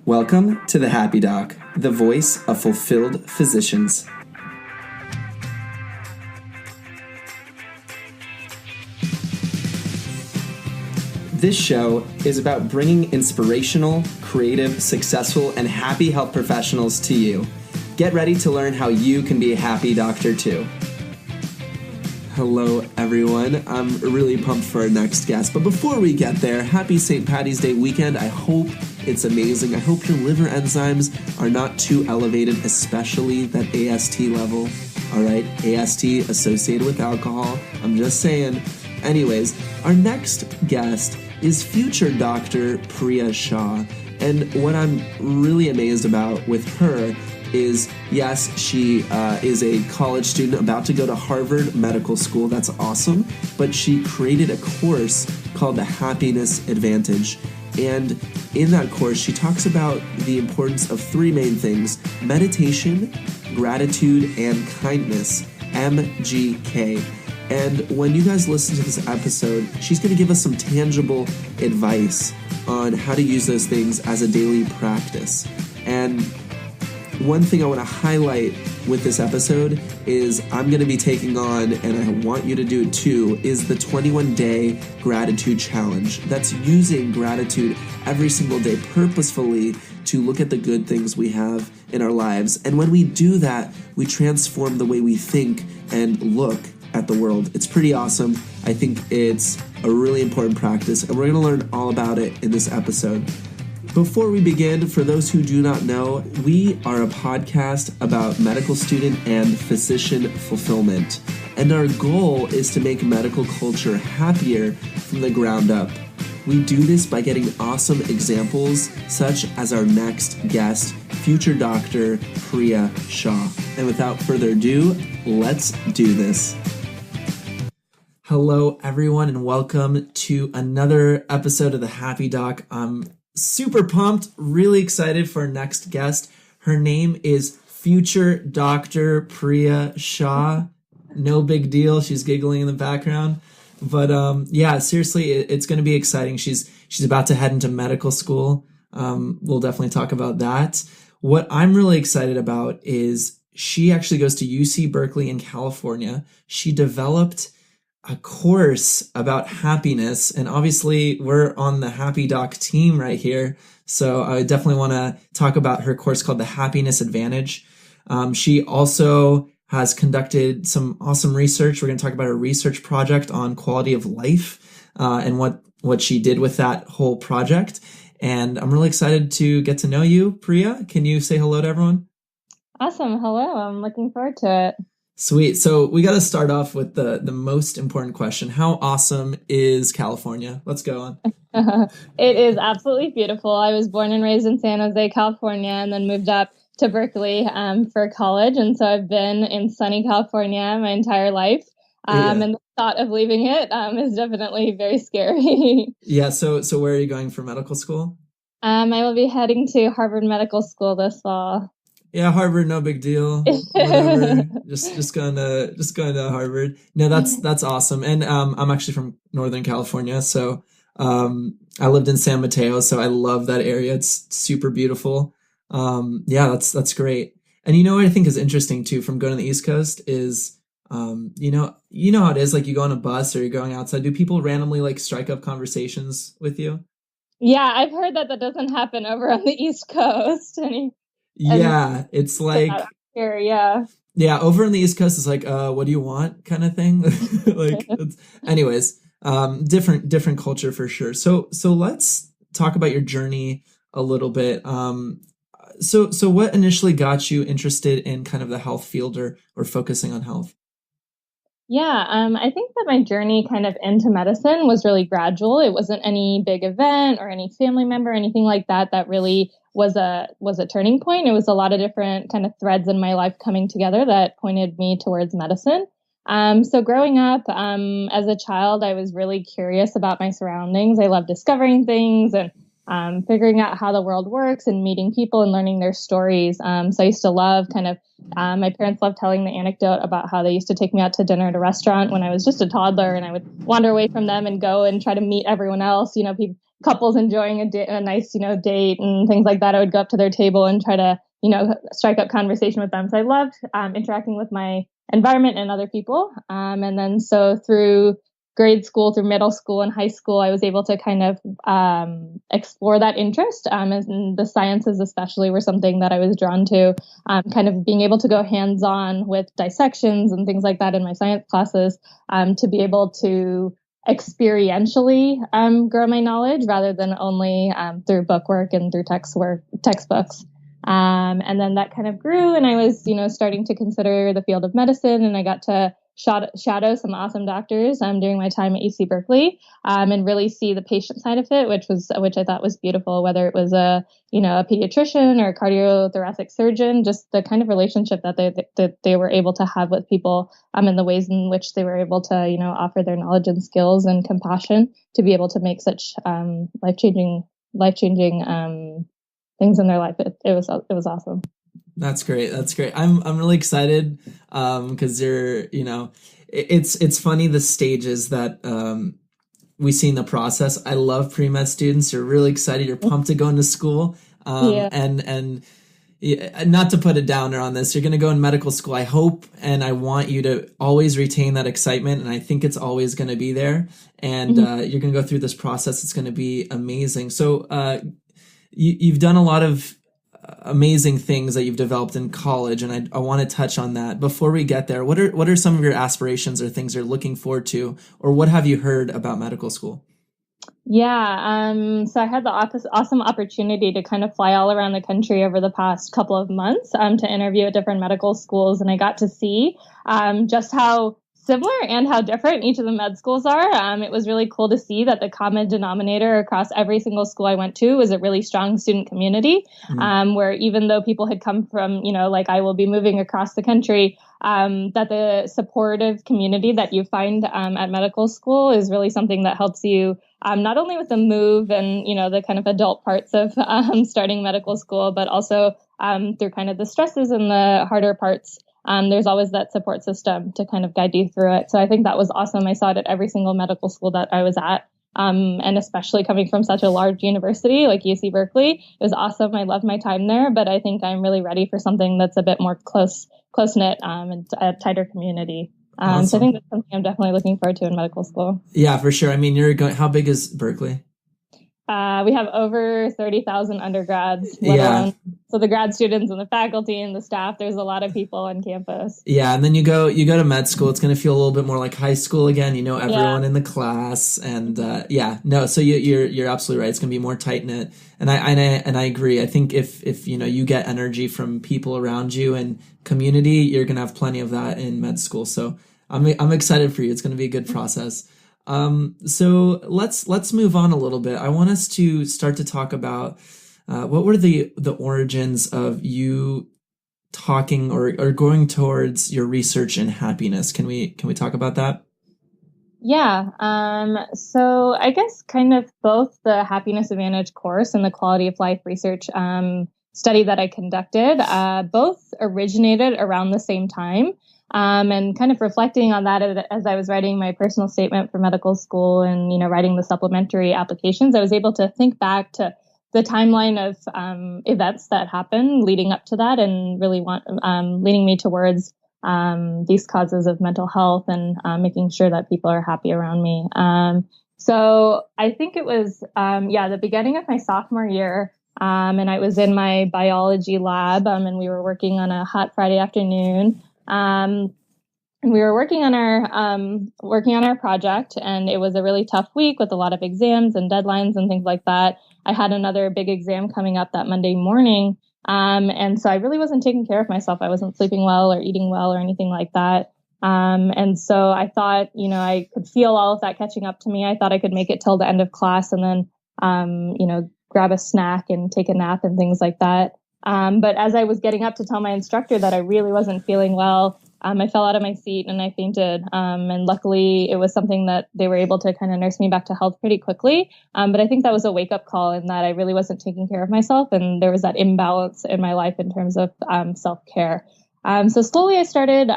Welcome to the Happy Doc, the voice of fulfilled physicians. This show is about bringing inspirational, creative, successful, and happy health professionals to you. Get ready to learn how you can be a happy doctor too. Hello, everyone. I'm really pumped for our next guest. But before we get there, happy St. Paddy's Day weekend. I hope it's amazing. I hope your liver enzymes are not too elevated, especially that AST level. All right, AST associated with alcohol. I'm just saying. Anyways, our next guest is future Dr. Priya Shah. And what I'm really amazed about with her is, yes, she is a college student about to go to Harvard Medical School. That's awesome. But she created a course called the Happiness Advantage. And in that course, she talks about the importance of three main things: meditation, gratitude, and kindness, MGK. And when you guys listen to this episode, she's going to give us some tangible advice on how to use those things as a daily practice. And one thing I want to highlight with this episode is I'm going to be taking on, and I want you to do it too, is the 21-day gratitude challenge. That's using gratitude every single day purposefully to look at the good things we have in our lives. And when we do that, we transform the way we think and look at the world. It's pretty awesome. I think it's a really important practice, and we're going to learn all about it in this episode. Before we begin, for those who do not know, we are a podcast about medical student and physician fulfillment. And our goal is to make medical culture happier from the ground up. We do this by getting awesome examples, such as our next guest, future Dr. Priya Shah. And without further ado, let's do this. Hello, everyone, and welcome to another episode of the Happy Doc. I'm super pumped, really excited for our next guest. Her name is future Dr. Priya Shah. No big deal. She's giggling in the background. But yeah, seriously, it's going to be exciting. She's about to head into medical school. We'll definitely talk about that. What I'm really excited about is she actually goes to UC Berkeley in California. She developed a course about happiness, and obviously we're on the Happy Doc team right here, so I definitely want to talk about her course called the Happiness Advantage. She also has conducted some awesome research. We're going to talk about a research project on quality of life and what she did with that whole project. And I'm really excited to get to know you, Priya. Can you say hello to everyone? Awesome. Hello. I'm looking forward to it. Sweet. So we got to start off with the most important question. How awesome is California? Let's go on. It is absolutely beautiful. I was born and raised in San Jose, California, and then moved up to Berkeley for college. And so I've been in sunny California my entire life. And the thought of leaving it is definitely very scary. Yeah. So where are you going for medical school? I will be heading to Harvard Medical School this fall. Yeah, Harvard, no big deal. Whatever. just going to Harvard. No, that's awesome. And I'm actually from Northern California, so I lived in San Mateo, so I love that area. It's super beautiful. Yeah, that's great. And you know what I think is interesting too from going to the East Coast is you know how it is, like you go on a bus or you're going outside. Do people randomly like strike up conversations with you? Yeah, I've heard that doesn't happen over on the East Coast. Yeah, it's like here, yeah. Yeah, over on the East Coast, it's like, what do you want kind of thing. Like, anyways, different culture for sure. So let's talk about your journey a little bit. So what initially got you interested in kind of the health field or focusing on health? Yeah, I think that my journey kind of into medicine was really gradual. It wasn't any big event or any family member, anything like that really was a turning point. It was a lot of different kind of threads in my life coming together that pointed me towards medicine. So growing up, as a child, I was really curious about my surroundings. I love discovering things and figuring out how the world works and meeting people and learning their stories. So I used to love my parents loved telling the anecdote about how they used to take me out to dinner at a restaurant when I was just a toddler, and I would wander away from them and go and try to meet everyone else. You know, couples enjoying a nice, date and things like that, I would go up to their table and try to, strike up conversation with them. So I loved interacting with my environment and other people. And then so through grade school, through middle school and high school, I was able to kind of explore that interest. And the sciences especially were something that I was drawn to, kind of being able to go hands-on with dissections and things like that in my science classes, to be able to experientially grow my knowledge rather than only through bookwork and through textbooks. And then that kind of grew, and I was, starting to consider the field of medicine, and I got to shadow some awesome doctors during my time at UC Berkeley, and really see the patient side of it, which I thought was beautiful, whether it was a pediatrician or a cardiothoracic surgeon, just the kind of relationship that they were able to have with people, and the ways in which they were able to, offer their knowledge and skills and compassion to be able to make such life-changing things in their life. It was awesome. That's great. I'm really excited because it's funny the stages that we see in the process. I love pre-med students. You're really excited. You're pumped to go into school. And not to put a downer on this, you're going to go in medical school. I hope and I want you to always retain that excitement, and I think it's always going to be there. And you're going to go through this process. It's going to be amazing. So you've done a lot of amazing things that you've developed in college, and I want to touch on that. Before we get there, what are some of your aspirations or things you're looking forward to, or what have you heard about medical school? Yeah, so I had the awesome opportunity to kind of fly all around the country over the past couple of months to interview at different medical schools, and I got to see just how similar and how different each of the med schools are. It was really cool to see that the common denominator across every single school I went to was a really strong student community, where even though people had come from, like I will be moving across the country, that the supportive community that you find at medical school is really something that helps you not only with the move and, the kind of adult parts of starting medical school, but also through kind of the stresses and the harder parts. There's always that support system to kind of guide you through it. So I think that was awesome. I saw it at every single medical school that I was at. And especially coming from such a large university like UC Berkeley, it was awesome. I loved my time there, but I think I'm really ready for something that's a bit more close-knit and a tighter community. Awesome. So I think that's something I'm definitely looking forward to in medical school. Yeah, for sure. I mean, how big is Berkeley? We have over 30,000 undergrads, let alone. So the grad students and the faculty and the staff, there's a lot of people on campus. Yeah, and then you go to med school. It's going to feel a little bit more like high school again. Everyone in the class, and so you're absolutely right. It's going to be more tight knit, and I agree. I think if you get energy from people around you and community, you're going to have plenty of that in med school. So I'm excited for you. It's going to be a good process. So let's move on a little bit. I want us to start to talk about what were the origins of you talking or going towards your research in happiness. Can we talk about that? Yeah. So I guess kind of both the Happiness Advantage course and the Quality of Life research study that I conducted both originated around the same time. And kind of reflecting on that as I was writing my personal statement for medical school and, writing the supplementary applications, I was able to think back to the timeline of events that happened leading up to that and really leading me towards these causes of mental health and making sure that people are happy around me. So I think it was, the beginning of my sophomore year. And I was in my biology lab and we were working on a hot Friday afternoon. We were working on our project, and it was a really tough week with a lot of exams and deadlines and things like that. I had another big exam coming up that Monday morning. And so I really wasn't taking care of myself. I wasn't sleeping well or eating well or anything like that. And so I thought, I could feel all of that catching up to me. I thought I could make it till the end of class and then, grab a snack and take a nap and things like that. But as I was getting up to tell my instructor that I really wasn't feeling well, I fell out of my seat and I fainted. And luckily it was something that they were able to kind of nurse me back to health pretty quickly. But I think that was a wake up call in that I really wasn't taking care of myself. And there was that imbalance in my life in terms of self-care. So slowly I started,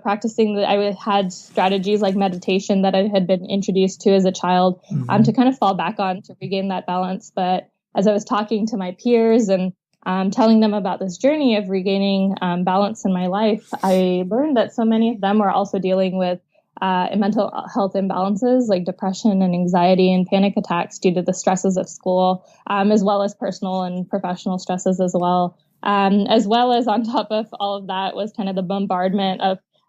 practicing I had strategies like meditation that I had been introduced to as a child, to kind of fall back on to regain that balance. But as I was talking to my peers and telling them about this journey of regaining balance in my life, I learned that so many of them were also dealing with mental health imbalances like depression and anxiety and panic attacks due to the stresses of school, as well as personal and professional stresses as well as on top of all of that was kind of the bombardment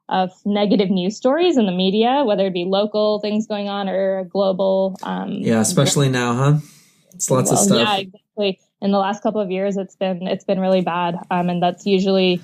of negative news stories in the media, whether it be local things going on or global. Especially now, huh? It's lots of stuff. Yeah, exactly. In the last couple of years, it's been really bad, and that's usually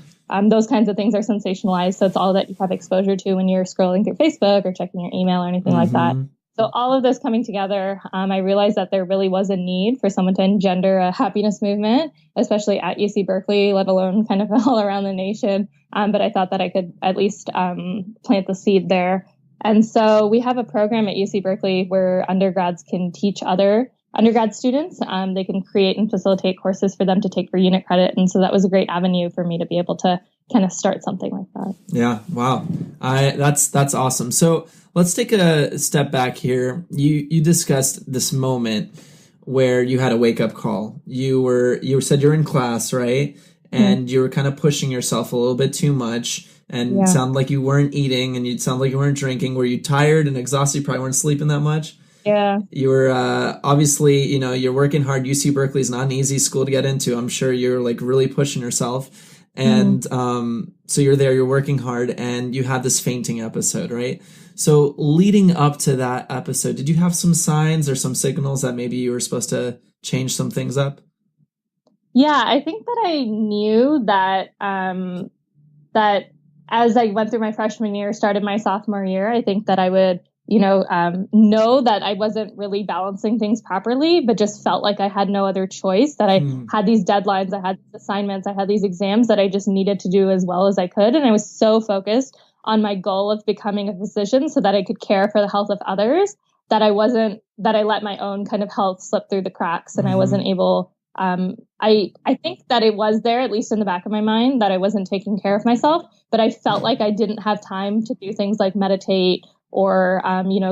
those kinds of things are sensationalized. So it's all that you have exposure to when you're scrolling through Facebook or checking your email or anything like that. So all of this coming together, I realized that there really was a need for someone to engender a happiness movement, especially at UC Berkeley, let alone kind of all around the nation. But I thought that I could at least plant the seed there. And so we have a program at UC Berkeley where undergrads can teach other undergrad students. They can create and facilitate courses for them to take for unit credit. And so that was a great avenue for me to be able to kind of start something like that. Yeah. Wow. That's awesome. So let's take a step back here. You discussed this moment where you had a wake up call. You said you're in class, right? And you were kind of pushing yourself a little bit too much, and it sounded like you weren't eating, and you sound like you weren't drinking. Were you tired and exhausted? You probably weren't sleeping that much. Yeah. You were obviously, you're working hard. UC Berkeley is not an easy school to get into. I'm sure you're like really pushing yourself. And so you're there, you're working hard, and you had this fainting episode, right? So leading up to that episode, did you have some signs or some signals that maybe you were supposed to change some things up? Yeah, I think that I knew that that as I went through my freshman year, started my sophomore year, I think that I would know that I wasn't really balancing things properly, but just felt like I had no other choice, that I had these deadlines, I had assignments, I had these exams that I just needed to do as well as I could. And I was so focused on my goal of becoming a physician so that I could care for the health of others, that I let my own kind of health slip through the cracks, and I wasn't able, I think that it was there, at least in the back of my mind, that I wasn't taking care of myself, but I felt like I didn't have time to do things like meditate or,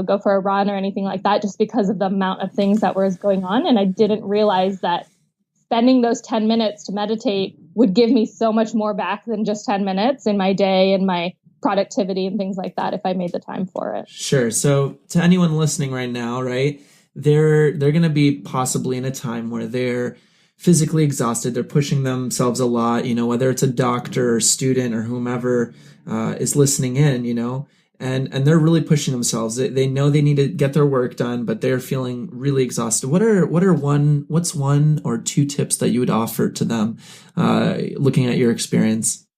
go for a run or anything like that, just because of the amount of things that was going on. And I didn't realize that spending those 10 minutes to meditate would give me so much more back than just 10 minutes in my day and my productivity and things like that if I made the time for it. Sure. So to anyone listening right now, right, they're going to be possibly in a time where they're physically exhausted. They're pushing themselves a lot, whether it's a doctor or student or whomever is listening in, and they're really pushing themselves. They know they need to get their work done, but they're feeling really exhausted. What's one or two tips that you would offer to them, looking at your experience?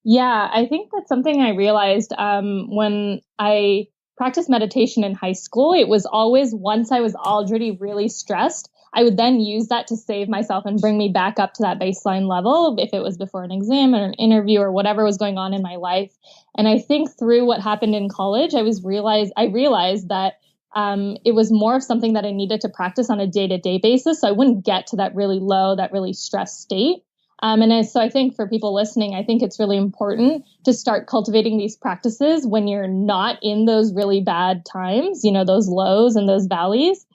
Yeah, I think that's something I realized when I practiced meditation in high school. It was always once I was already really stressed, I would then use that to save myself and bring me back up to that baseline level, if it was before an exam or an interview or whatever was going on in my life. And I think through what happened in college, I realized that it was more of something that I needed to practice on a day-to-day basis, so I wouldn't get to that really low, that really stressed state. So I think for people listening, I think it's really important to start cultivating these practices when you're not in those really bad times, those lows and those valleys,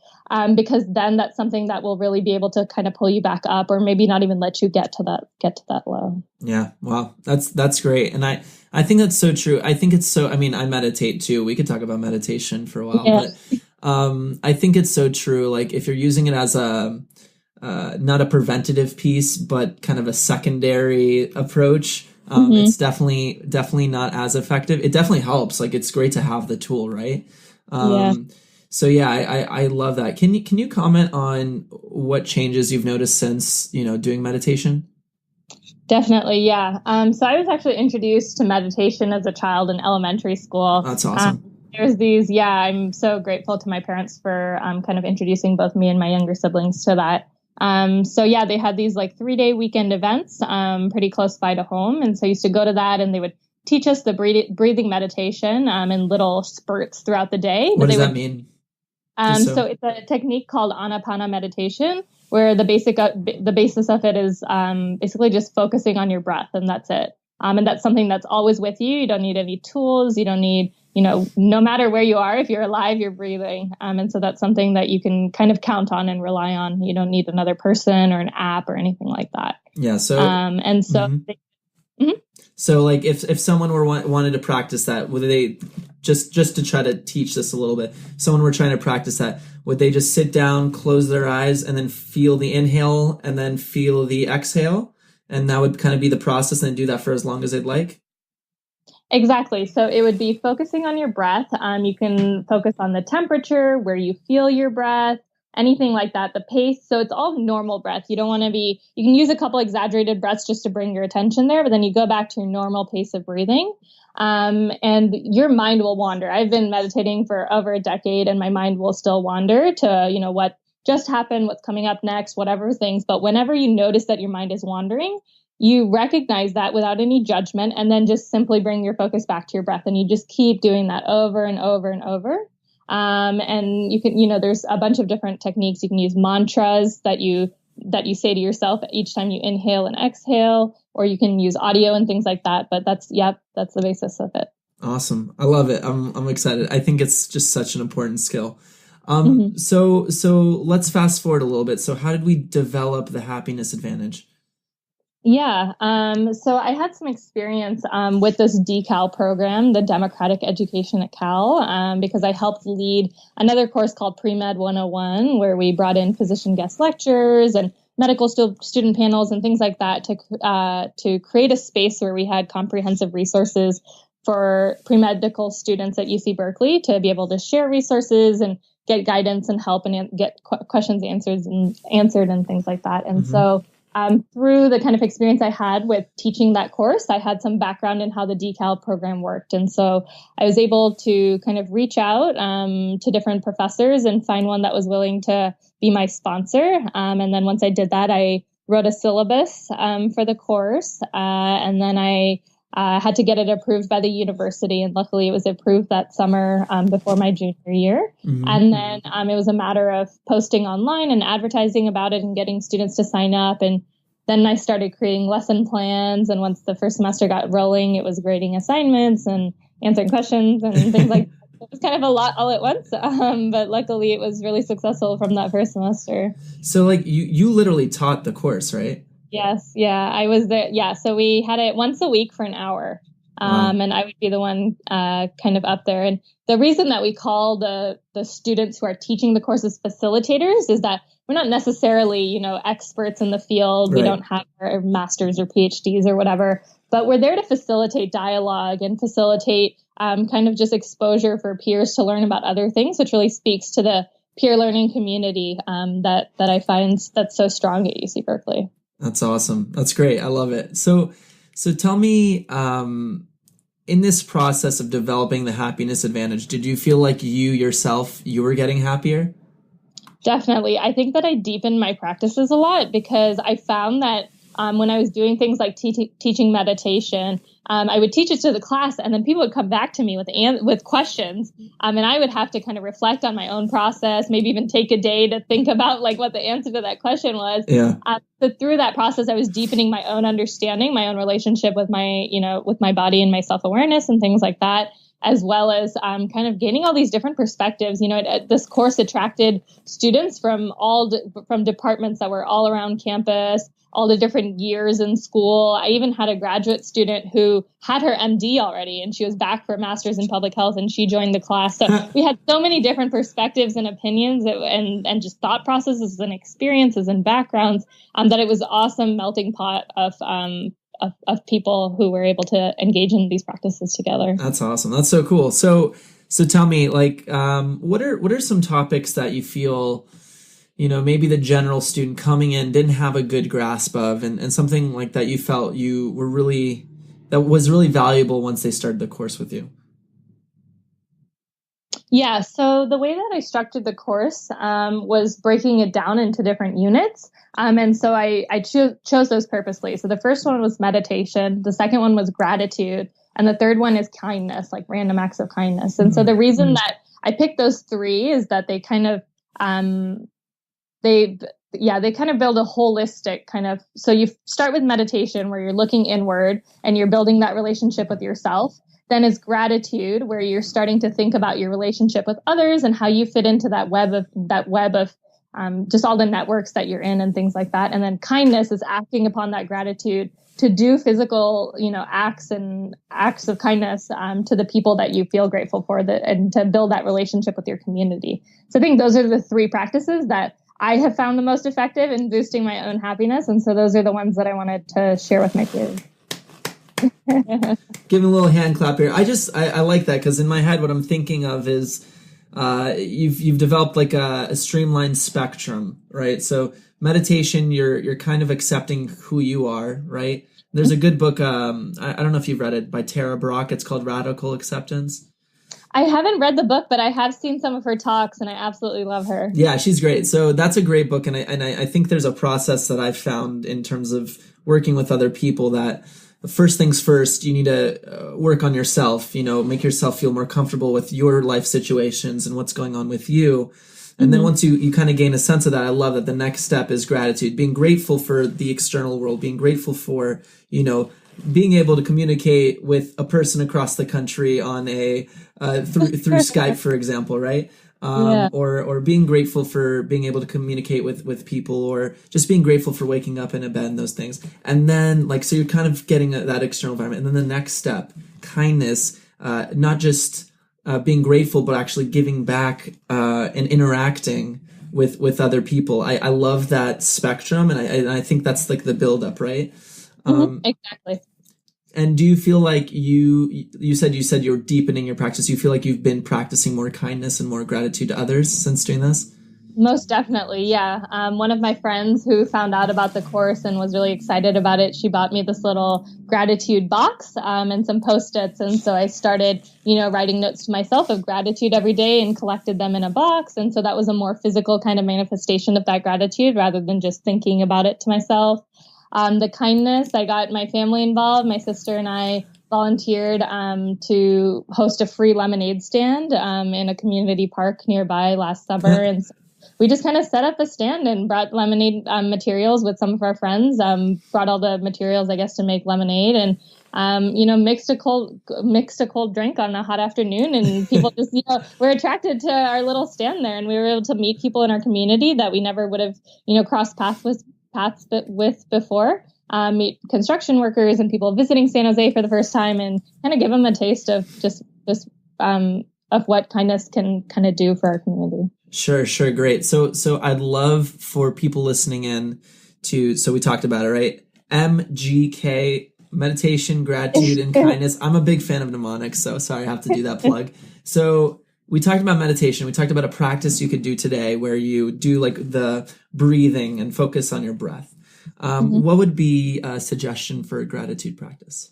because then that's something that will really be able to kind of pull you back up, or maybe not even let you get to that low. Yeah. Wow. That's great. And I think that's so true. I think it's so, I meditate too. We could talk about meditation for a while, but I think it's so true. Like if you're using it as not a preventative piece, but kind of a secondary approach, it's definitely not as effective. It definitely helps. Like it's great to have the tool, right? So yeah, I love that. Can you comment on what changes you've noticed since, doing meditation? Definitely. Yeah. So I was actually introduced to meditation as a child in elementary school. That's awesome. I'm so grateful to my parents for kind of introducing both me and my younger siblings to that. They had these like 3-day weekend events, pretty close by to home. And so I used to go to that, and they would teach us the breathing meditation, in little spurts throughout the day. What does that mean? So it's a technique called Anapana meditation, where the basis of it is, basically just focusing on your breath, and that's it. And that's something that's always with you. You don't need any tools. You don't need, no matter where you are, if you're alive, you're breathing. And so that's something that you can kind of count on and rely on. You don't need another person or an app or anything like that. Yeah. So, and so, so like if someone wanted to practice that, would they just to try to teach this a little bit, someone were trying to practice that, would they just sit down, close their eyes, and then feel the inhale and then feel the exhale? And that would kind of be the process, and do that for as long as they'd like? Exactly. So it would be focusing on your breath. You can focus on the temperature, where you feel your breath, anything like that, the pace. So it's all normal breath. You don't want to you can use a couple exaggerated breaths just to bring your attention there, but then you go back to your normal pace of breathing. And your mind will wander. I've been meditating for over a decade, and my mind will still wander to, what just happened, what's coming up next, whatever things. But whenever you notice that your mind is wandering, you recognize that without any judgment, and then just simply bring your focus back to your breath. And you just keep doing that over and over and over. And you can, there's a bunch of different techniques. You can use mantras that you say to yourself each time you inhale and exhale, or you can use audio and things like that. But that's the basis of it. Awesome. I love it. I'm excited. I think it's just such an important skill. So let's fast forward a little bit. So how did we develop the happiness advantage? Yeah. So I had some experience with this DECAL program, the Democratic Education at Cal, because I helped lead another course called Pre-Med 101, where we brought in physician guest lecturers and medical student panels and things like that to create a space where we had comprehensive resources for pre-medical students at UC Berkeley to be able to share resources and get guidance and help and get questions answered and things like that. And so through the kind of experience I had with teaching that course, I had some background in how the DECAL program worked. And so I was able to kind of reach out to different professors and find one that was willing to be my sponsor. And then once I did that, I wrote a syllabus for the course. And then I had to get it approved by the university. And luckily it was approved that summer before my junior year. And then it was a matter of posting online and advertising about it and getting students to sign up. And then I started creating lesson plans. And once the first semester got rolling, it was grading assignments and answering questions and things like that. It was kind of a lot all at once. But luckily it was really successful from that first semester. So like you literally taught the course, right? Yes. Yeah, I was there. Yeah. So we had it once a week for an hour. And I would be the one kind of up there. And the reason that we call the students who are teaching the courses facilitators is that we're not necessarily, experts in the field. Right. We don't have our masters or PhDs or whatever, but we're there to facilitate dialogue and facilitate kind of just exposure for peers to learn about other things, which really speaks to the peer learning community that I find that's so strong at UC Berkeley. That's awesome. That's great. I love it. So tell me, in this process of developing the happiness advantage, did you feel like you were getting happier? Definitely. I think that I deepened my practices a lot because I found that when I was doing things like teaching meditation, I would teach it to the class, and then people would come back to me with questions, and I would have to kind of reflect on my own process, maybe even take a day to think about like what the answer to that question was. Yeah. So through that process, I was deepening my own understanding, my own relationship with my body and my self-awareness and things like that, as well as kind of gaining all these different perspectives. This course attracted students from from departments that were all around campus, all the different years in school. I even had a graduate student who had her MD already, and she was back for a master's in public health, and she joined the class. So we had so many different perspectives and opinions and just thought processes and experiences and backgrounds that it was an awesome melting pot of people who were able to engage in these practices together. That's awesome. That's so cool. So tell me, like, what are some topics that you feel, maybe the general student coming in didn't have a good grasp of, and something like that you felt that was really valuable once they started the course with you? Yeah. So the way that I structured the course was breaking it down into different units. And so I chose those purposely. So the first one was meditation. The second one was gratitude. And the third one is kindness, like random acts of kindness. And so the reason that I picked those three is that they kind of, they kind of build a holistic kind of, so you start with meditation where you're looking inward and you're building that relationship with yourself. Then is gratitude, where you're starting to think about your relationship with others and how you fit into that web of just all the networks that you're in and things like that. And then kindness is acting upon that gratitude to do physical, acts of kindness to the people that you feel grateful for, and to build that relationship with your community. So I think those are the three practices that I have found the most effective in boosting my own happiness. And so those are the ones that I wanted to share with my peers. Give him a little hand clap here. I like that, because in my head, what I'm thinking of is you've developed like a streamlined spectrum, right? So meditation, you're kind of accepting who you are, right? There's a good book, I don't know if you've read it, by Tara Brach. It's called Radical Acceptance. I haven't read the book, but I have seen some of her talks, and I absolutely love her. Yeah, she's great. So that's a great book, and I think there's a process that I've found in terms of working with other people that first things first, you need to work on yourself, make yourself feel more comfortable with your life situations and what's going on with you. And then once you kind of gain a sense of that, I love that the next step is gratitude, being grateful for the external world, being grateful for, being able to communicate with a person across the country on a through Skype, for example, right? Or being grateful for being able to communicate with people, or just being grateful for waking up in a bed and those things. And then so you're kind of getting that external environment. And then the next step, kindness, not just being grateful, but actually giving back and interacting with other people. I love that spectrum. And I think that's like the buildup, right? Exactly. And do you feel like you said you're deepening your practice? You feel like you've been practicing more kindness and more gratitude to others since doing this? Most definitely, yeah. One of my friends who found out about the course and was really excited about it, she bought me this little gratitude box and some Post-its. And so I started, writing notes to myself of gratitude every day and collected them in a box. And so that was a more physical kind of manifestation of that gratitude rather than just thinking about it to myself. The kindness, I got my family involved. My sister and I volunteered to host a free lemonade stand in a community park nearby last summer. And so we just kind of set up a stand and brought lemonade materials with some of our friends, brought all the materials, I guess, to make lemonade, and mixed a cold drink on a hot afternoon, and people just, were attracted to our little stand there, and we were able to meet people in our community that we never would have, crossed paths with before, meet construction workers and people visiting San Jose for the first time, and kind of give them a taste of just this, of what kindness can kind of do for our community. Sure. Great. So I'd love for people listening in so we talked about it, right? MGK, meditation, gratitude, and kindness. I'm a big fan of mnemonics, so sorry, I have to do that plug. So we talked about meditation. We talked about a practice you could do today where you do like the breathing and focus on your breath. What would be a suggestion for a gratitude practice?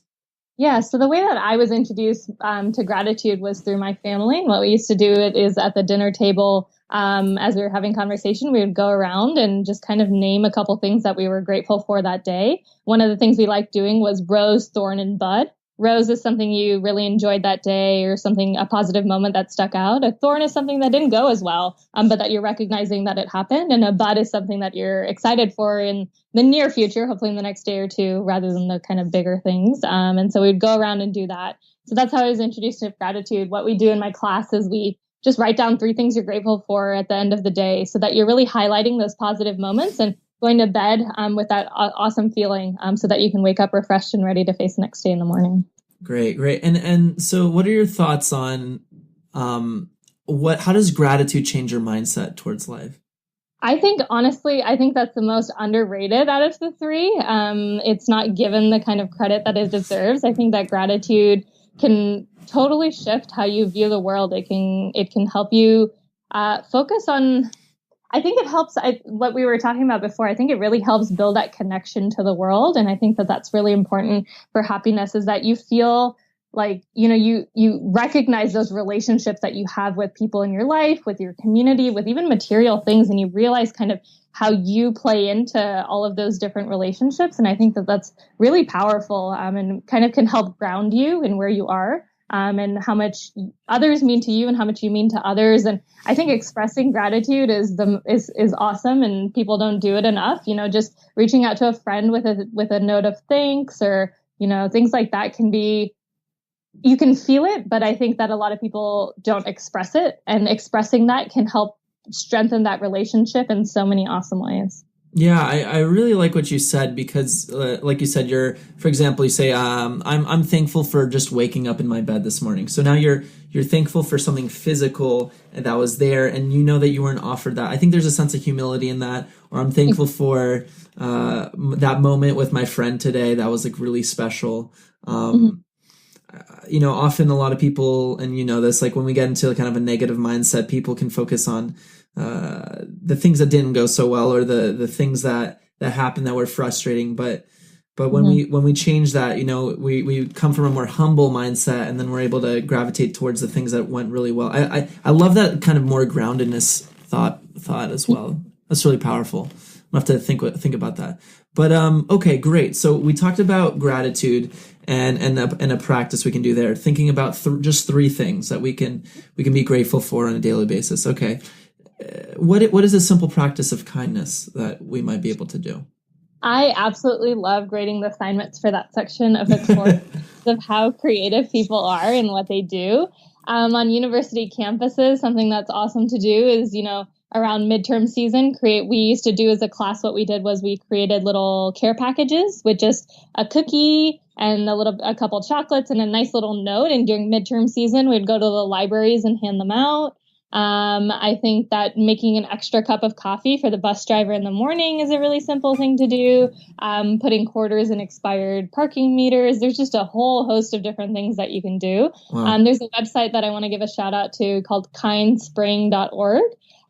Yeah, so the way that I was introduced to gratitude was through my family. And what we used to do is at the dinner table, as we were having conversation, we would go around and just kind of name a couple things that we were grateful for that day. One of the things we liked doing was rose, thorn, and bud. Rose is something you really enjoyed that day, or a positive moment that stuck out. A thorn is something that didn't go as well, but that you're recognizing that it happened. And a bud is something that you're excited for in the near future, hopefully in the next day or two, rather than the kind of bigger things. And so we'd go around and do that. So that's how I was introduced to gratitude. What we do in my class is we just write down 3 things you're grateful for at the end of the day, so that you're really highlighting those positive moments and going to bed with that awesome feeling, so that you can wake up refreshed and ready to face the next day in the morning. Great. And so what are your thoughts on how does gratitude change your mindset towards life? I think that's the most underrated out of the 3. It's not given the kind of credit that it deserves. I think that gratitude can totally shift how you view the world. It can help you focus on, I think it helps, what we were talking about before, I think it really helps build that connection to the world. And I think that that's really important for happiness, is that you feel like, you recognize those relationships that you have with people in your life, with your community, with even material things. And you realize kind of how you play into all of those different relationships. And I think that that's really powerful, and kind of can help ground you in where you are. and how much others mean to you and how much you mean to others. And I think expressing gratitude is awesome, and people don't do it enough. Just reaching out to a friend with a note of thanks, or things like that can be. You can feel it, but I think that a lot of people don't express it, and expressing that can help strengthen that relationship in so many awesome ways. Yeah, I really like what you said, because like you said, for example, you say, I'm thankful for just waking up in my bed this morning. So now you're thankful for something physical that was there, and you know that you weren't offered that. I think there's a sense of humility in that. Or I'm thankful for that moment with my friend today. That was like really special. Often a lot of people, and this, like when we get into kind of a negative mindset, people can focus on the things that didn't go so well, or the things that happened that were frustrating. But when we change that, we come from a more humble mindset, and then we're able to gravitate towards the things that went really well. I love that kind of more groundedness thought as well. That's really powerful. I'll have to think about that. But okay, great. So we talked about gratitude and a practice we can do there. Thinking about just three things that we can be grateful for on a daily basis. Okay, what is a simple practice of kindness that we might be able to do? I absolutely love grading the assignments for that section of the course of how creative people are and what they do. On university campuses, something that's awesome to do is, around midterm season, we used to do as a class, what we did was we created little care packages with just a cookie and a couple chocolates and a nice little note. And during midterm season, we'd go to the libraries and hand them out. I think that making an extra cup of coffee for the bus driver in the morning is a really simple thing to do. Putting quarters in expired parking meters. There's just a whole host of different things that you can do. Wow. There's a website that I want to give a shout out to called kindspring.org.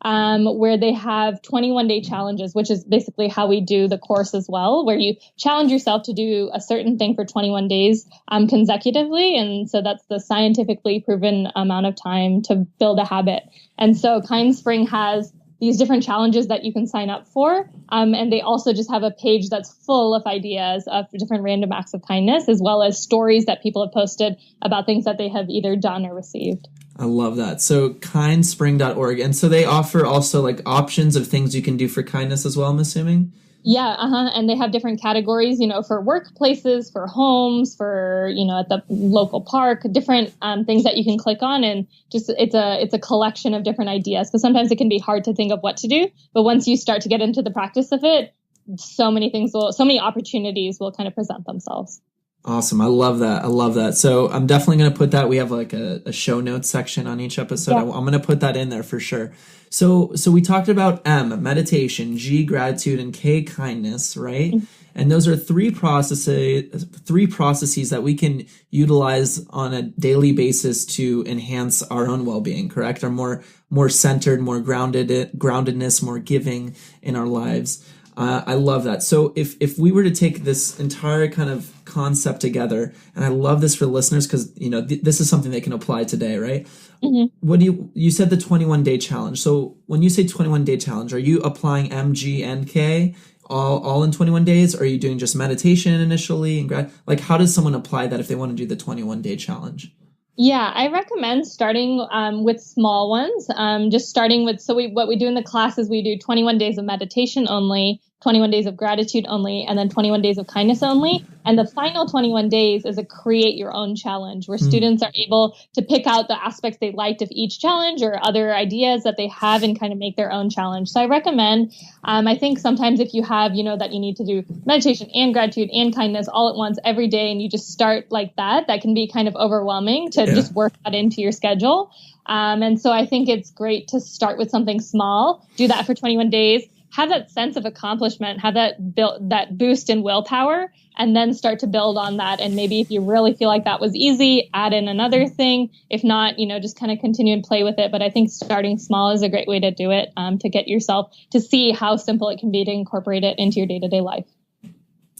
Where they have 21-day challenges, which is basically how we do the course as well, where you challenge yourself to do a certain thing for 21 days consecutively. And so that's the scientifically proven amount of time to build a habit. And so Kind Spring has these different challenges that you can sign up for. And they also just have a page that's full of ideas of different random acts of kindness, as well as stories that people have posted about things that they have either done or received. I love that. So kindspring.org. And so they offer also like options of things you can do for kindness as well, I'm assuming? Yeah. And they have different categories, for workplaces, for homes, for, at the local park, different things that you can click on. And just it's a collection of different ideas, because sometimes it can be hard to think of what to do. But once you start to get into the practice of it, so many opportunities will kind of present themselves. Awesome. I love that. So I'm definitely going to put that. We have like a show notes section on each episode. Yeah. I'm going to put that in there for sure. So we talked about M, meditation, G, gratitude, and K, kindness, right? Mm-hmm. And those are three processes that we can utilize on a daily basis to enhance our own well-being, correct? Or more centered, more groundedness, more giving in our lives. I love that. So if we were to take this entire kind of concept together, and I love this for listeners because, this is something they can apply today, right? Mm-hmm. What you said the 21-day challenge. So when you say 21-day challenge, are you applying M, G, and K all in 21 days? Or are you doing just meditation initially? And how does someone apply that if they want to do the 21-day challenge? Yeah, I recommend starting with small ones. Just starting with, what we do in the class is we do 21 days of meditation only, 21 days of gratitude only, and then 21 days of kindness only. And the final 21 days is a create your own challenge where students are able to pick out the aspects they liked of each challenge or other ideas that they have and kind of make their own challenge. So I recommend, I think sometimes if you have, that you need to do meditation and gratitude and kindness all at once every day, and you just start like that can be kind of overwhelming to just work that into your schedule. And so I think it's great to start with something small, do that for 21 days, have that sense of accomplishment, have that boost in willpower, and then start to build on that. And maybe if you really feel like that was easy, add in another thing. If not, just kind of continue and play with it. But I think starting small is a great way to do it, to get yourself to see how simple it can be to incorporate it into your day-to-day life.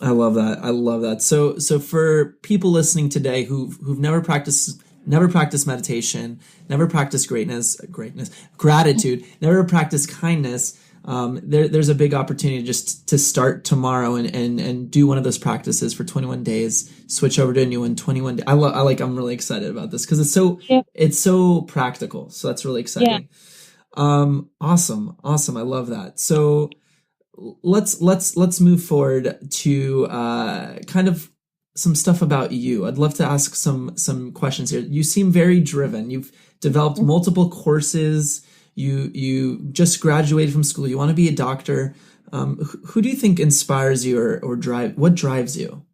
I love that. So for people listening today who've never practiced meditation, never practiced gratitude, never practiced kindness, there's a big opportunity just to start tomorrow and do one of those practices for 21 days, switch over to a new one, 21 days. I'm really excited about this because it's so practical. So that's really exciting. Awesome. I love that. So let's move forward to kind of some stuff about you. I'd love to ask some questions here. You seem very driven. You've developed multiple courses. You just graduated from school. You want to be a doctor. Who do you think inspires you or what drives you?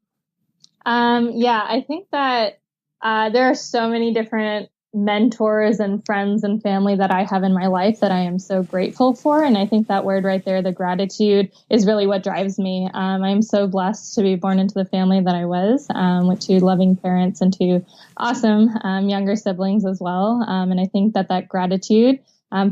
I think that there are so many different mentors and friends and family that I have in my life that I am so grateful for. And I think that word right there, the gratitude, is really what drives me. I'm so blessed to be born into the family that I was, with two loving parents and two awesome younger siblings as well. And I think that gratitude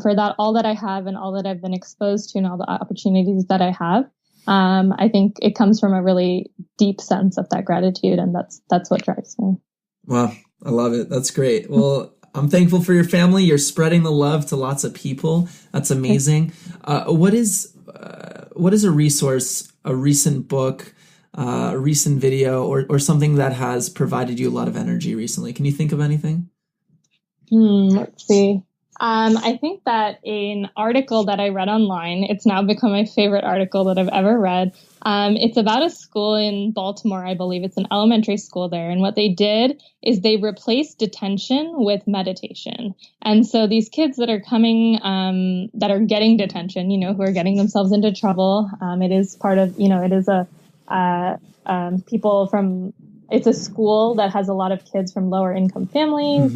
for that, all that I have and all that I've been exposed to and all the opportunities that I have, I think it comes from a really deep sense of that gratitude. And that's what drives me. Wow. I love it. That's great. Well, I'm thankful for your family. You're spreading the love to lots of people. That's amazing. What is a resource, a recent book, a recent video, or something that has provided you a lot of energy recently? Can you think of anything? Let's see. I think that an article that I read online, it's now become my favorite article that I've ever read. It's about a school in Baltimore, I believe. It's an elementary school there. And what they did is they replaced detention with meditation. And so these kids that are coming, that are getting detention, who are getting themselves into trouble, it is part of, it is it's a school that has a lot of kids from lower income families,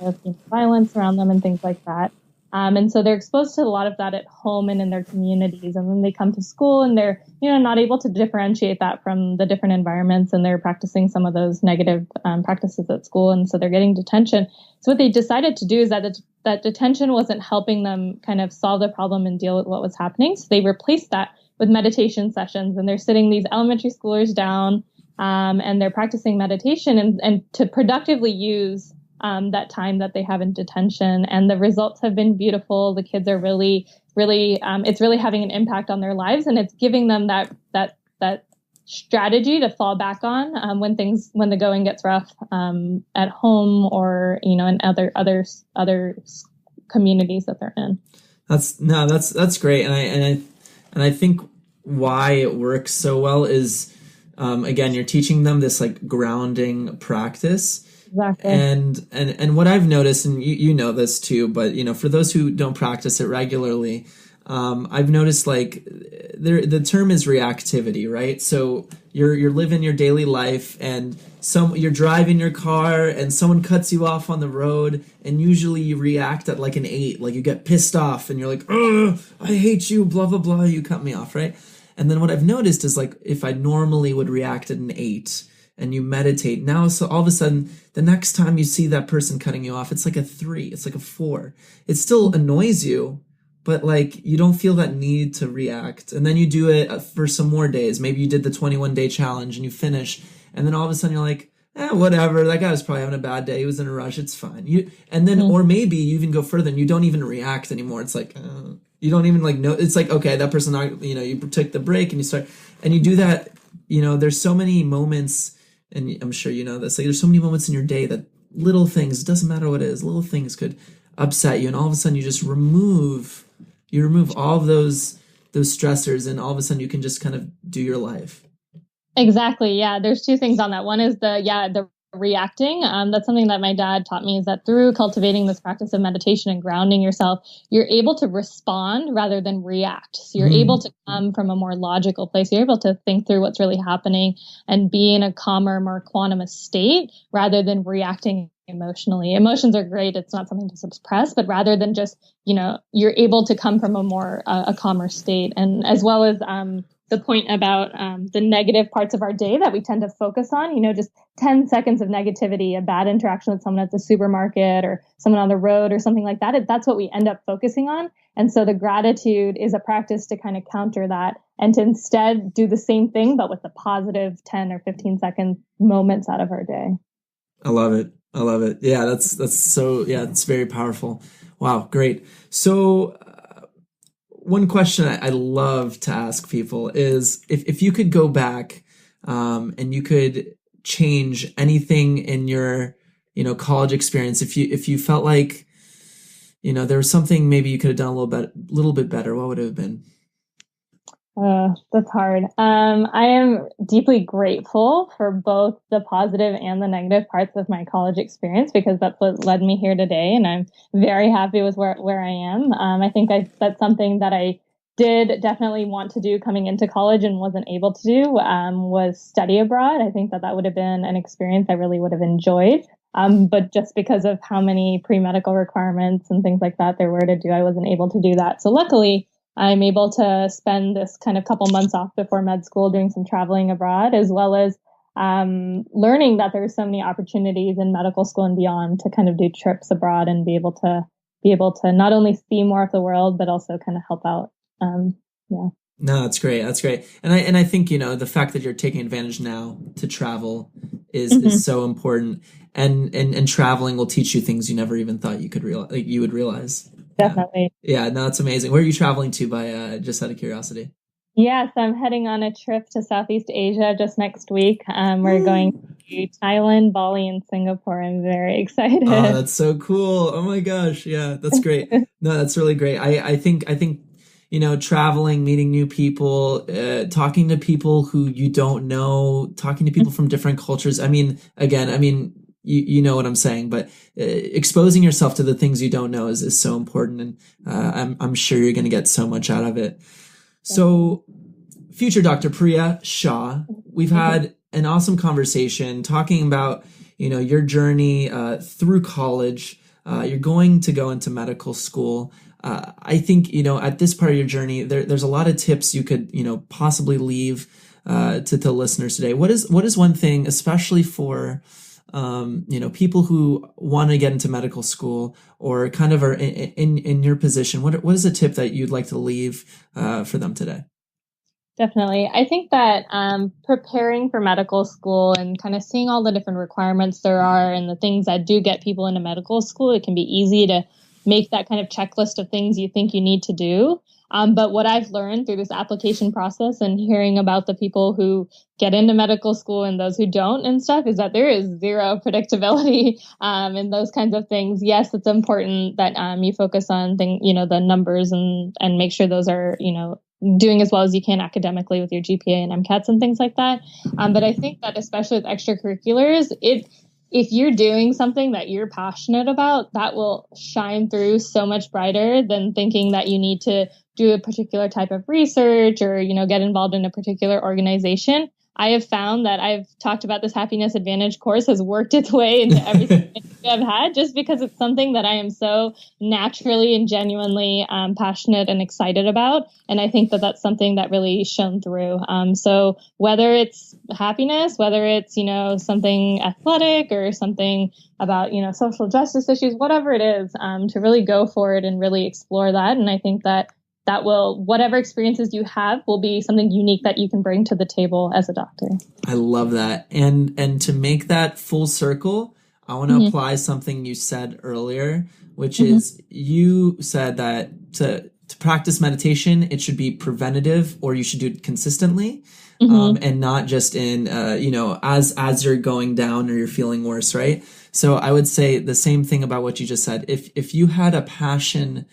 with violence around them and things like that. And so they're exposed to a lot of that at home and in their communities. And then they come to school and they're, not able to differentiate that from the different environments. And they're practicing some of those negative practices at school. And so they're getting detention. So what they decided to do is that detention wasn't helping them kind of solve the problem and deal with what was happening. So they replaced that with meditation sessions. And they're sitting these elementary schoolers down and they're practicing meditation and to productively use that time that they have in detention. And the results have been beautiful. The kids are really, it's really having an impact on their lives. And it's giving them that strategy to fall back on when the going gets rough at home or, in other communities that they're in. That's great. And I think why it works so well is, again, you're teaching them this like grounding practice. Exactly. And what I've noticed, and you know this too, but for those who don't practice it regularly, I've noticed like the term is reactivity, right? So you're living your daily life and you're driving your car and someone cuts you off on the road and usually you react at like an 8, like you get pissed off and you're like, oh, I hate you, blah, blah, blah, you cut me off, right? And then what I've noticed is like if I normally would react at an 8, and you meditate now, so all of a sudden the next time you see that person cutting you off, it's like a 3, it's like a 4. It still annoys you, but like you don't feel that need to react. And then you do it for some more days. Maybe you did the 21-day challenge and you finish, and then all of a sudden you're like, whatever, that guy was probably having a bad day, he was in a rush, it's fine. Or maybe you even go further and you don't even react anymore. It's like you don't even like know. It's like, okay, that person, you took the break and you start, and you do that. There's so many moments, and I'm sure you know this, like there's so many moments in your day that little things, it doesn't matter what it is, little things could upset you, and all of a sudden you just remove all of those stressors, and all of a sudden you can just kind of do your life. Exactly. Yeah. There's two things on that. One is the reacting. That's something that my dad taught me, is that through cultivating this practice of meditation and grounding yourself, you're able to respond rather than react. So you're able to come from a more logical place. You're able to think through what's really happening and be in a calmer, more quantumous state rather than reacting emotionally. Emotions are great. It's not something to suppress, but rather than just, you're able to come from a more, a calmer state. And as well as, the point about the negative parts of our day that we tend to focus on, just 10 seconds of negativity, a bad interaction with someone at the supermarket or someone on the road or something like that. That's what we end up focusing on. And so the gratitude is a practice to kind of counter that and to instead do the same thing, but with the positive 10 or 15 second moments out of our day. I love it. Yeah, that's so, yeah, it's very powerful. Wow, great. So one question I love to ask people is if you could go back and you could change anything in your, college experience, if you felt like, there was something maybe you could have done a little bit better, what would it have been? That's hard. I am deeply grateful for both the positive and the negative parts of my college experience because that's what led me here today, and I'm very happy with where I am. I think that's something that I did definitely want to do coming into college and wasn't able to do, was study abroad. I think that would have been an experience I really would have enjoyed. But just because of how many pre-medical requirements and things like that there were to do, I wasn't able to do that. So luckily, I'm able to spend this kind of couple months off before med school doing some traveling abroad, as well as learning that there's so many opportunities in medical school and beyond to kind of do trips abroad and be able to not only see more of the world, but also kind of help out. Yeah. No, that's great. That's great. And I think, the fact that you're taking advantage now to travel is so important. And traveling will teach you things you never even thought you would realize. Definitely. Yeah, no, it's amazing. Where are you traveling to by just out of curiosity? Yes, I'm heading on a trip to Southeast Asia just next week. We're going to Thailand, Bali, and Singapore. I'm very excited. Oh, that's so cool. Oh my gosh. Yeah, that's great. No, that's really great. I think, traveling, meeting new people, talking to people who you don't know, talking to people from different cultures. You know what I'm saying, but exposing yourself to the things you don't know is so important. And I'm sure you're going to get so much out of it. So future Dr. Priya Shah, we've had an awesome conversation talking about, your journey through college. You're going to go into medical school. I think, at this part of your journey, there's a lot of tips you could, possibly leave to the listeners today. What is one thing, especially for people who want to get into medical school or kind of are in your position, what is a tip that you'd like to leave for them today? Definitely. I think that preparing for medical school and kind of seeing all the different requirements there are and the things that do get people into medical school, it can be easy to make that kind of checklist of things you think you need to do. But what I've learned through this application process and hearing about the people who get into medical school and those who don't and stuff is that there is zero predictability in those kinds of things. Yes, it's important that you focus on the numbers and make sure those are, doing as well as you can academically with your GPA and MCATs and things like that. But I think that especially with extracurriculars, if you're doing something that you're passionate about, that will shine through so much brighter than thinking that you need to do a particular type of research or, get involved in a particular organization. I have found that I've talked about this Happiness Advantage course has worked its way into everything I've had just because it's something that I am so naturally and genuinely passionate and excited about. And I think that that's something that really shone through. So whether it's happiness, whether it's, something athletic or something about, social justice issues, whatever it is, to really go for it and really explore that. And I think that whatever experiences you have will be something unique that you can bring to the table as a doctor. I love that. And to make that full circle, I want to apply something you said earlier, which is you said that to practice meditation, it should be preventative or you should do it consistently. And not just in, as you're going down or you're feeling worse, right? So I would say the same thing about what you just said. If you had a passion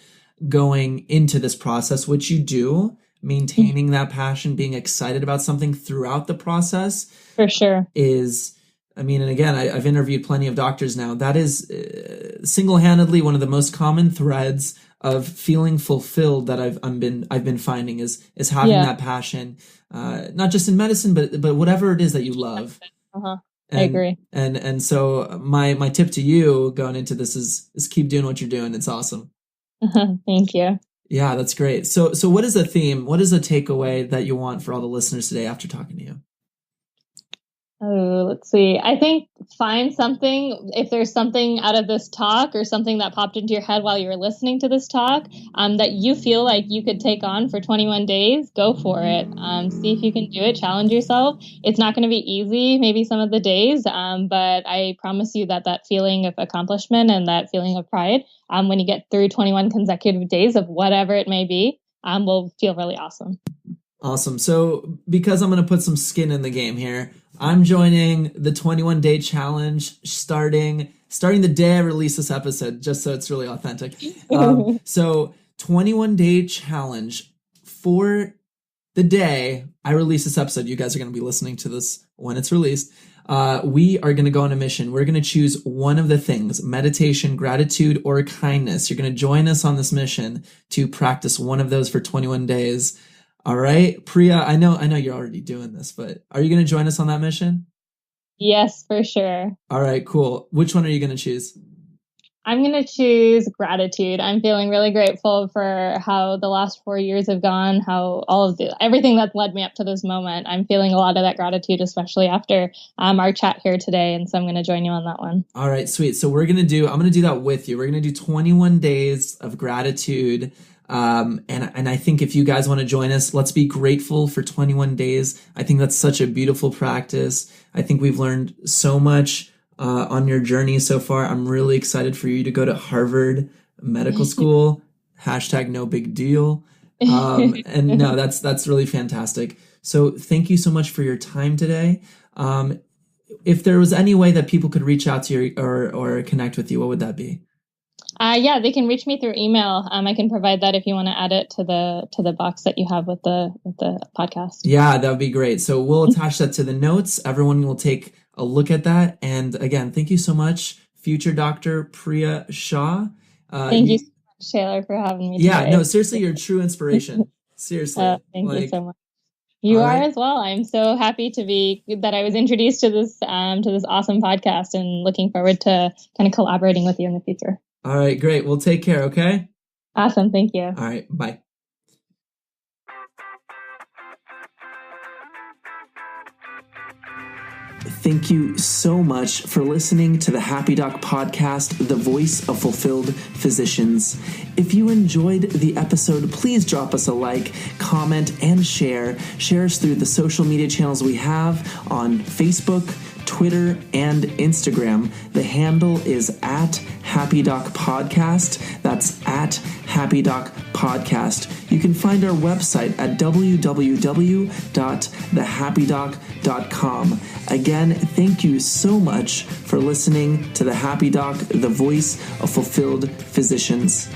going into this process, which you do, maintaining that passion, being excited about something throughout the process, for sure, and again, I've interviewed plenty of doctors now. That is single-handedly one of the most common threads of feeling fulfilled that I've been finding is having that passion, not just in medicine, but whatever it is that you love. I agree. And so my tip to you going into this is keep doing what you're doing. It's awesome. Thank you. Yeah, that's great. So what is the theme? What is the takeaway that you want for all the listeners today after talking to you? Oh, let's see. I think find something, if there's something out of this talk or something that popped into your head while you were listening to this talk, that you feel like you could take on for 21 days, go for it. See if you can do it. Challenge yourself. It's not going to be easy, maybe some of the days, but I promise you that feeling of accomplishment and that feeling of pride, when you get through 21 consecutive days of whatever it may be, will feel really awesome. Awesome. So because I'm going to put some skin in the game here, I'm joining the 21-day challenge starting the day I release this episode, just so it's really authentic. So 21-day challenge for the day I release this episode. You guys are going to be listening to this when it's released. We are going to go on a mission. We're going to choose one of the things: meditation, gratitude, or kindness. You're going to join us on this mission to practice one of those for 21 days. All right, Priya, I know you're already doing this, but are you going to join us on that mission? Yes, for sure. All right, cool. Which one are you going to choose? I'm going to choose gratitude. I'm feeling really grateful for how the last 4 years have gone, how everything that's led me up to this moment. I'm feeling a lot of that gratitude, especially after our chat here today. And so I'm going to join you on that one. All right, sweet. So I'm going to do that with you. We're going to do 21 days of gratitude. And I think if you guys want to join us, let's be grateful for 21 days. I think that's such a beautiful practice. I think we've learned so much on your journey so far. I'm really excited for you to go to Harvard Medical School. # no big deal. And no, that's really fantastic. So thank you so much for your time today. If there was any way that people could reach out to you or connect with you, what would that be? Yeah, they can reach me through email. I can provide that if you want to add it to the box that you have with the podcast. Yeah, that would be great. So we'll attach that to the notes. Everyone will take a look at that. And again, thank you so much, future Dr. Priya Shah. Thank you so much, Taylor, for having me. Yeah, today. No, seriously, you're a true inspiration. Seriously. Thank you so much. You are as well. I'm so happy that I was introduced to this awesome podcast, and looking forward to kind of collaborating with you in the future. All right, great. Well, take care, okay? Awesome. Thank you. All right, bye. Thank you so much for listening to the Happy Doc podcast, the voice of fulfilled physicians. If you enjoyed the episode, please drop us a like, comment, and share. Share us through the social media channels we have on Facebook, Twitter, and Instagram. The handle is @HappyDocPodcast. That's @HappyDocPodcast. You can find our website at www.thehappydoc.com. Again, thank you so much for listening to the Happy Doc, the voice of fulfilled physicians.